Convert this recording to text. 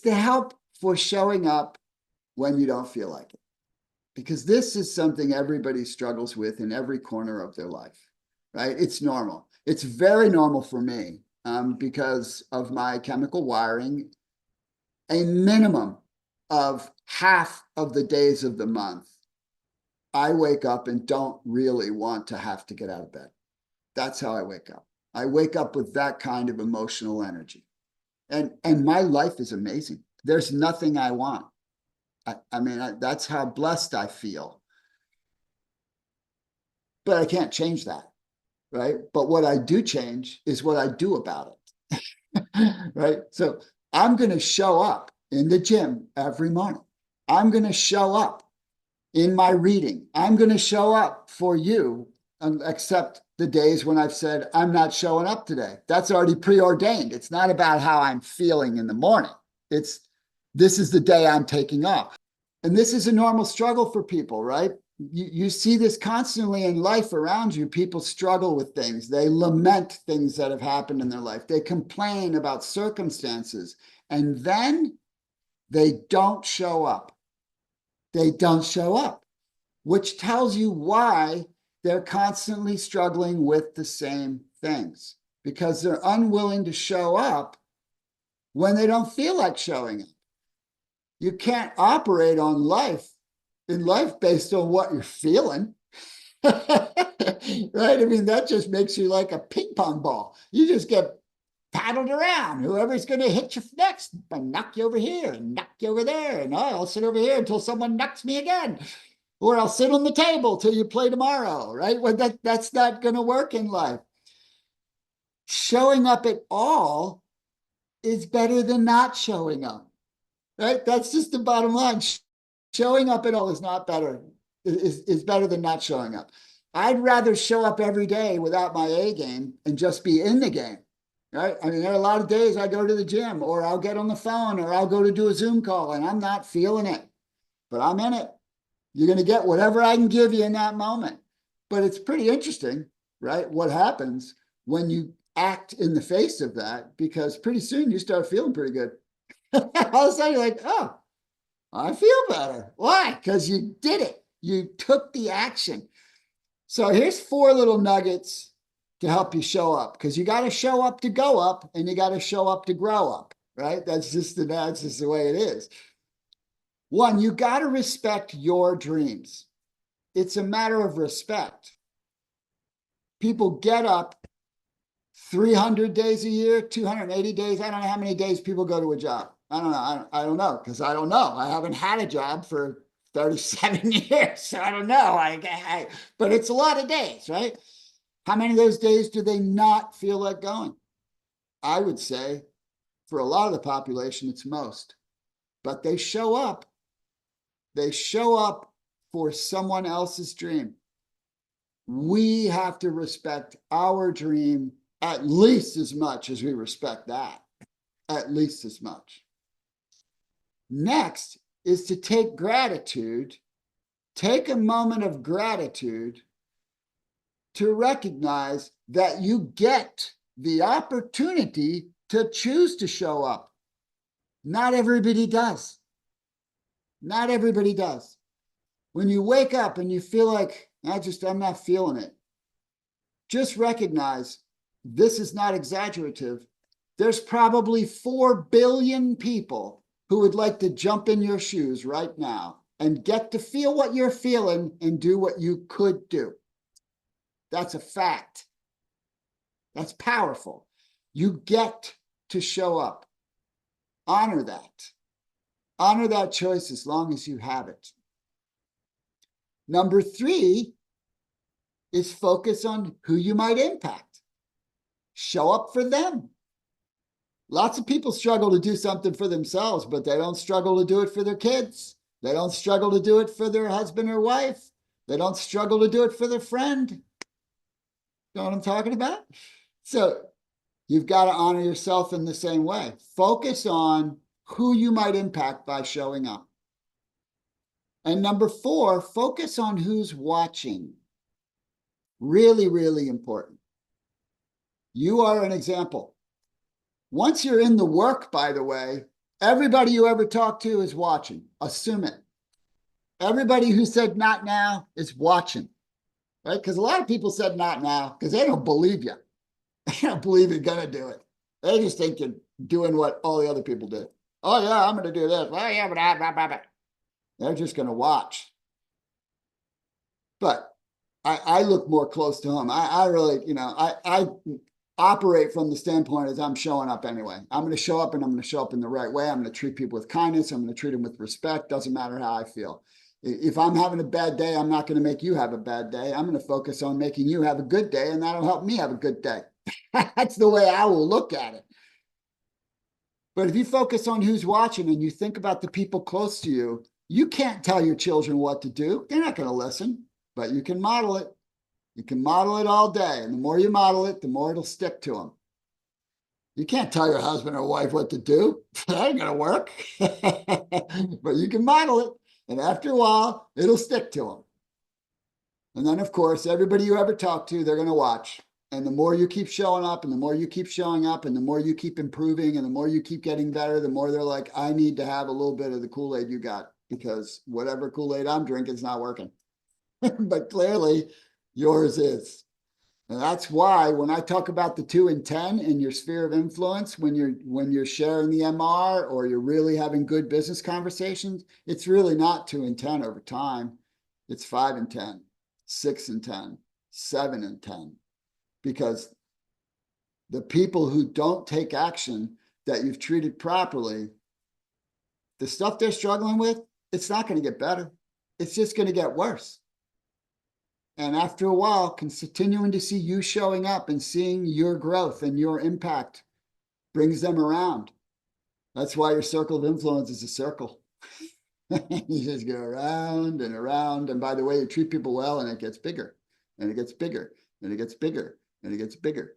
the help for showing up when you don't feel like it. Because this is something everybody struggles with in every corner of their life, right? It's normal. It's very normal for me because of my chemical wiring. A minimum of half of the days of the month, I wake up and don't really want to have to get out of bed. That's how I wake up. I wake up with that kind of emotional energy. And my life is amazing. There's nothing I want. I mean, that's how blessed I feel. But I can't change that, right? But what I do change is what I do about it, right? So I'm going to show up in the gym every morning. I'm going to show up in my reading. I'm going to show up for you, except the days when I've said, I'm not showing up today. That's already preordained. It's not about how I'm feeling in the morning. This is the day I'm taking off. And this is a normal struggle for people, right? You see this constantly in life around you. People struggle with things. They lament things that have happened in their life. They complain about circumstances. And then they don't show up. They don't show up, which tells you why they're constantly struggling with the same things, because they're unwilling to show up when they don't feel like showing up. You can't operate on life based on what you're feeling. Right? I mean, that just makes you like a ping pong ball. You just get paddled around. Whoever's going to hit you next, I knock you over here and knock you over there. And I'll sit over here until someone knocks me again. Or I'll sit on the table till you play tomorrow, right? Well, that's not going to work in life. Showing up at all is better than not showing up, right? That's just the bottom line. Showing up at all is not better, is better than not showing up. I'd rather show up every day without my A game and just be in the game, right? I mean, there are a lot of days I go to the gym or I'll get on the phone or I'll go to do a Zoom call and I'm not feeling it, but I'm in it. You're going to get whatever I can give you in that moment. But it's pretty interesting, right? What happens when you act in the face of that, because pretty soon you start feeling pretty good. All of a sudden you're like, oh, I feel better. Why? Because you did it. You took the action. So here's 4 little nuggets to help you show up, because you got to show up to go up and you got to show up to grow up, right? That's just the way it is. 1, you got to respect your dreams. It's a matter of respect. People get up 300 days a year, 280 days. I don't know how many days people go to a job. I don't know. I don't know, because I don't know. I haven't had a job for 37 years, so I don't know. But it's a lot of days, right? How many of those days do they not feel like going? I would say for a lot of the population, it's most. But they show up. They show up for someone else's dream. We have to respect our dream at least as much as we respect that. At least as much. Next is to take gratitude. Take a moment of gratitude to recognize that you get the opportunity to choose to show up. Not everybody does. Not everybody does. When you wake up and you feel like, I'm not feeling it, just recognize this is not exaggerative. There's probably 4 billion people who would like to jump in your shoes right now and get to feel what you're feeling and do what you could do. That's a fact. That's powerful. You get to show up. Honor that. Honor that choice as long as you have it. Number 3 is focus on who you might impact. Show up for them. Lots of people struggle to do something for themselves, but they don't struggle to do it for their kids. They don't struggle to do it for their husband or wife. They don't struggle to do it for their friend. You know what I'm talking about? So you've got to honor yourself in the same way. Focus on who you might impact by showing up. And number 4, focus on who's watching. Really, really important. You are an example. Once you're in the work, by the way, Everybody you ever talk to is watching. Assume it. Everybody who said not now is watching, right? Because a lot of people said not now because they don't believe you. They don't believe you're going to do it. They just think you're doing what all the other people do. Oh, yeah, I'm going to do this. Oh, yeah, but they're just going to watch. But I look more close to home. I really, I operate from the standpoint as I'm showing up anyway. I'm going to show up and I'm going to show up in the right way. I'm going to treat people with kindness. I'm going to treat them with respect. Doesn't matter how I feel. If I'm having a bad day, I'm not going to make you have a bad day. I'm going to focus on making you have a good day, and that'll help me have a good day. That's the way I will look at it. But if you focus on who's watching and you think about the people close to you, you can't tell your children what to do. They're not going to listen, but you can model it. You can model it all day. And the more you model it, the more it'll stick to them. You can't tell your husband or wife what to do. That ain't going to work. But you can model it. And after a while, it'll stick to them. And then, of course, everybody you ever talk to, they're going to watch. And the more you keep showing up and the more you keep showing up and the more you keep improving and the more you keep getting better, the more they're like, I need to have a little bit of the Kool-Aid you got because whatever Kool-Aid I'm drinking is not working. But clearly yours is. And that's why when I talk about the 2 and 10 in your sphere of influence, when you're sharing the MR or you're really having good business conversations, it's really not 2 and 10 over time. It's 5 and 10, 6 and 10, 7 and 10. Because the people who don't take action that you've treated properly, the stuff they're struggling with, it's not going to get better. It's just going to get worse. And after a while, continuing to see you showing up and seeing your growth and your impact brings them around. That's why your circle of influence is a circle. You just go around and around. And by the way, you treat people well and it gets bigger and it gets bigger and it gets bigger and it gets bigger.